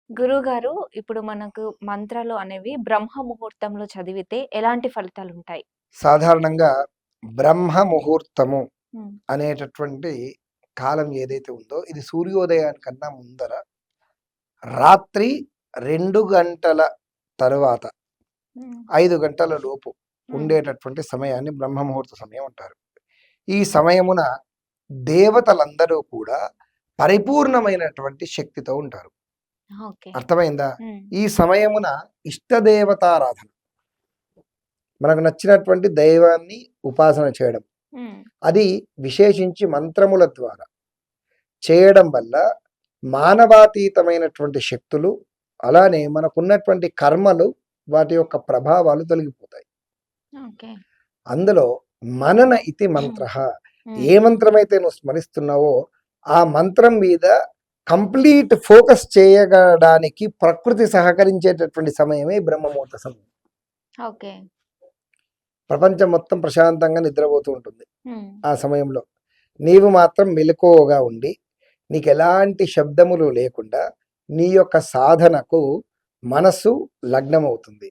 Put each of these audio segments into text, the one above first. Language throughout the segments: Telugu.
గురువుగారు, ఇప్పుడు మనకు మంత్రాలు అనేవి బ్రహ్మ ముహూర్తంలో చదివితే ఎలాంటి ఫలితాలుంటాయి? సాధారణంగా బ్రహ్మ ముహూర్తము హ్మ్. అనేటటువంటి కాలం ఏదైతే ఉందో ఇది సూర్యోదయానికన్నా ముందర రాత్రి 2 గంటల తరువాత హ్మ్. 5 గంటల లోపు హ్మ్. ఉండేటటువంటి సమయాన్ని బ్రహ్మ ముహూర్త సమయం అంటారు. ఈ సమయమున దేవతలందరూ కూడా పరిపూర్ణమైనటువంటి శక్తితో ఉంటారు. ఓకే. అర్థమైందా? హ్మ్. ఈ సమయమున ఇష్టదేవతారాధన, మనకు నచ్చినటువంటి దైవాన్ని ఉపాసన చేయడం, హ్మ్. అది విశేషించి మంత్రముల ద్వారా చేయడం వల్ల మానవాతీతమైనటువంటి శక్తులు, అలానే మనకున్నటువంటి కర్మలు, వాటి యొక్క ప్రభావాలు తొలగిపోతాయి. ఓకే. అందులో మనన ఇతి మంత్రః, హ్మ్. ఏ మంత్రమైతే నువ్వు స్మరిస్తున్నావో ఆ మంత్రం మీద కంప్లీట్ ఫోకస్ చేయడానికి ప్రకృతి సహకరించేటటువంటి సమయమే బ్రహ్మముహూర్త సమయం. ఓకే. ప్రపంచం మొత్తం ప్రశాంతంగా నిద్రపోతూ ఉంటుంది హ్మ్. ఆ సమయంలో. నీవు మాత్రం మెలకువగా ఉండి, నీకెలాంటి శబ్దములు లేకుండా నీ యొక్క సాధనకు మనస్సు లగ్నమవుతుంది.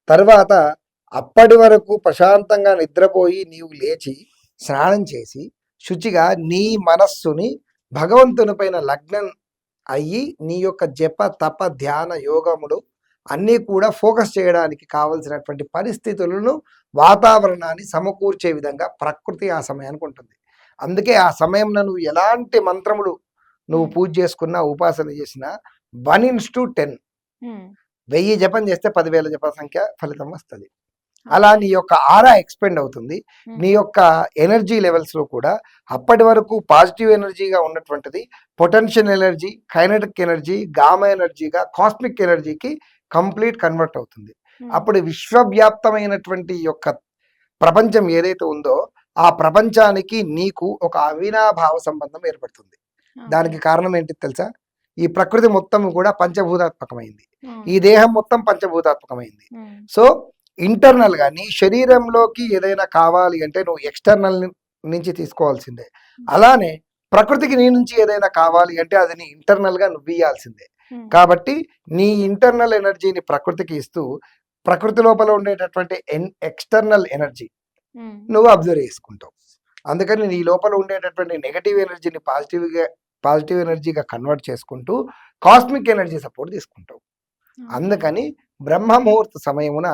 తర్వాత అప్పటి వరకు ప్రశాంతంగా నిద్రపోయి నీవు లేచి స్నానం చేసి శుచిగా నీ మనస్సుని భగవంతుని పైన లగ్నం అయ్యి నీ యొక్క జప తప ధ్యాన యోగములు అన్నీ కూడా ఫోకస్ చేయడానికి కావలసినటువంటి పరిస్థితులను, వాతావరణాన్ని సమకూర్చే విధంగా ప్రకృతి ఆ సమయానికి ఉంటుంది. అందుకే ఆ సమయంలో నువ్వు ఎలాంటి మంత్రములు నువ్వు హ్మ్. పూజ చేసుకున్నా, ఉపాసన చేసినా 1:10 హ్మ్. 1000 జపం చేస్తే 10,000 జప సంఖ్య ఫలితం వస్తది. అలా ఓకే. నీ యొక్క ఆరా ఎక్స్‌పెండ్ అవుతుంది. నీ హుహు. యొక్క ఎనర్జీ లెవెల్స్‌లో కూడా అప్పటి వరకు పాజిటివ్ ఎనర్జీగా ఉన్నటువంటిది potential energy, kinetic energy, gamma ఎనర్జీగా కాస్మిక్ ఎనర్జీకి కంప్లీట్ కన్వర్ట్ అవుతుంది. హ్మ్. అప్పుడు విశ్వవ్యాప్తమైనటువంటి యొక్క ప్రపంచం ఏదైతే ఉందో ఆ ప్రపంచానికి నీకు ఒక అవినాభావ సంబంధం ఏర్పడుతుంది. ఓకే. దానికి కారణం ఏంటి తెలుసా? ఈ ప్రకృతి మొత్తం కూడా పంచభూతాత్మకమైంది. ఈ అవును. దేహం మొత్తం పంచభూతాత్మకమైంది. హ్మ్. సో ఇంటర్నల్‌గా నీ శరీరంలోకి ఏదైనా కావాలి అంటే నువ్వు ఎక్స్‌టర్నల్ నుంచి తీసుకోవాల్సిందే. హ్మ్. అలానే ప్రకృతికి నీ నుంచి ఏదైనా కావాలి అంటే అది నీ ఇంటర్నల్‌గా నువ్వియ్యాల్సిందే. హ్మ్. కాబట్టి నీ ఇంటర్నల్ ఎనర్జీని ప్రకృతికి ఇస్తూ, ప్రకృతి లోపల ఉండేటటువంటి ఎక్స్‌టర్నల్ ఎనర్జీ హ్మ్. నువ్వు అబ్జర్వ్ చేసుకుంటావు. అందుకని నీ లోపల ఉండేటటువంటి నెగెటివ్ ఎనర్జీని పాజిటివ్ ఎనర్జీగా కన్వర్ట్ చేసుకుంటూ కాస్మిక్ ఎనర్జీ సపోర్ట్ తీసుకుంటావు. ఓకే. అందుకని బ్రహ్మ ముహూర్త సమయమున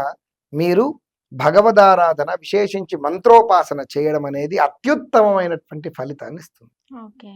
మీరు భగవదారాధన, విశేషించి మంత్రోపాసన చేయడం అనేది అత్యుత్తమమైనటువంటి ఫలితాన్ని ఇస్తుంది. ఓకే.